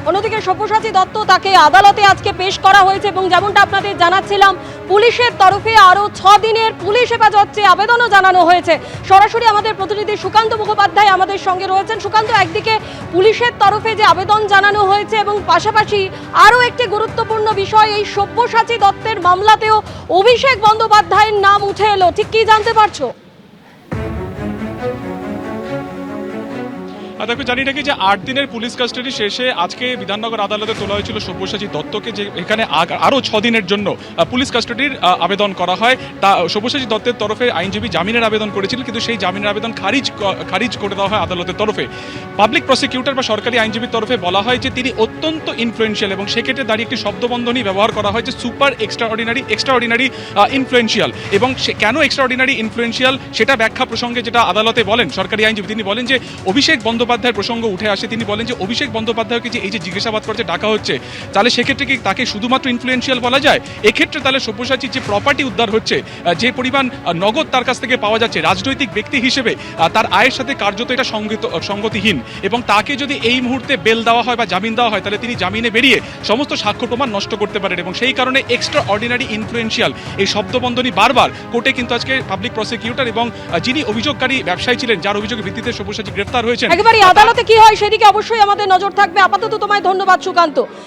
অন্যদিকে সব্যসাচী দত্ত তাকে আদালতে আজকে পেশ করা হয়েছে এবং যেমনটা আপনাদের জানাচ্ছিলাম পুলিশের তরফে আরও 6 দিনের পুলিশ হেফাজত চেয়ে আবেদনও জানানো হয়েছে। সরাসরি আমাদের প্রতিনিধি সুকান্ত মুখোপাধ্যায় আমাদের সঙ্গে রয়েছেন। সুকান্ত, একদিকে পুলিশের তরফে যে আবেদন জানানো হয়েছে এবং পাশাপাশি আরও একটি গুরুত্বপূর্ণ বিষয়, এই সব্যসাচী দত্তের মামলাতেও অভিষেক বন্দ্যোপাধ্যায়ের নাম উঠে এলো, ঠিক কি জানতে পারছো? দেখো, জানি নাকি যে 8 দিনের পুলিশ কাস্টাডি শেষে আজকে বিধাননগর আদালতে তোলা হয়েছিল সব্যসাচী দত্তকে, যে এখানে আরও 6 দিনের জন্য পুলিশ কাস্টাডির আবেদন করা হয়। তা সব্যসাচী দত্তের তরফে আইনজীবী জামিনের আবেদন করেছিলেন, কিন্তু সেই জামিনের আবেদন খারিজ করে দেওয়া হয় আদালতের তরফে। পাবলিক প্রসিকিউটর বা সরকারি আইনজীবীর তরফে বলা হয় যে তিনি অত্যন্ত ইনফ্লুয়েন্সিয়াল, এবং সেক্ষেত্রে দাঁড়িয়ে একটি শব্দবন্ধনী ব্যবহার করা হয় যে সুপার এক্সট্রাঅর্ডিনারি ইনফ্লুয়েন্সিয়াল। এবং কেন এক্সট্রাঅর্ডিনারি ইনফ্লুয়েন্সিয়াল সেটা ব্যাখ্যা প্রসঙ্গে যেটা আদালতে বলেন সরকারি আইনজীবী, তিনি বলেন যে অভিষেক বন্দ্যোপাধ্যায়ের প্রসঙ্গ উঠে আসে। তিনি বলেন যে অভিষেক বন্দ্যোপাধ্যায়কে যে এই যে জিজ্ঞাসাবাদ করতে ডাকা হচ্ছে, তাহলে সেক্ষেত্রে কি তাকে শুধুমাত্র ইনফ্লুয়েন্সিয়াল বলা যায়? এক্ষেত্রে তাহলে সব্যসাচীর যে প্রপার্টি উদ্ধার হচ্ছে, যে পরিমাণ নগদ তার কাছ থেকে পাওয়া যাচ্ছে, রাজনৈতিক ব্যক্তি হিসেবে তার আয়ের সাথে কার্যত এটা সঙ্গতিহীন। এবং তাকে যদি এই মুহূর্তে বেল দেওয়া হয় বা জামিন দেওয়া হয়, তাহলে তিনি জামিনে বেরিয়ে সমস্ত সাক্ষ্য প্রমাণ নষ্ট করতে পারেন। এবং সেই কারণে এক্সট্রা অর্ডিনারি ইনফ্লুয়েন্সিয়াল এই শব্দবন্ধনী বারবার কোর্টে কিন্তু আজকে পাবলিক প্রসিকিউটর এবং যিনি অভিযোগকারী ব্যবসায়ী ছিলেন, যার অভিযোগের ভিত্তিতে সব্যসাচী গ্রেফতার হয়েছেন, একেবারে আদালতে কি হয় সেদিকে অবশ্যই আমাদের নজর থাকবে। আপাতত তোমায় ধন্যবাদ সুকান্ত।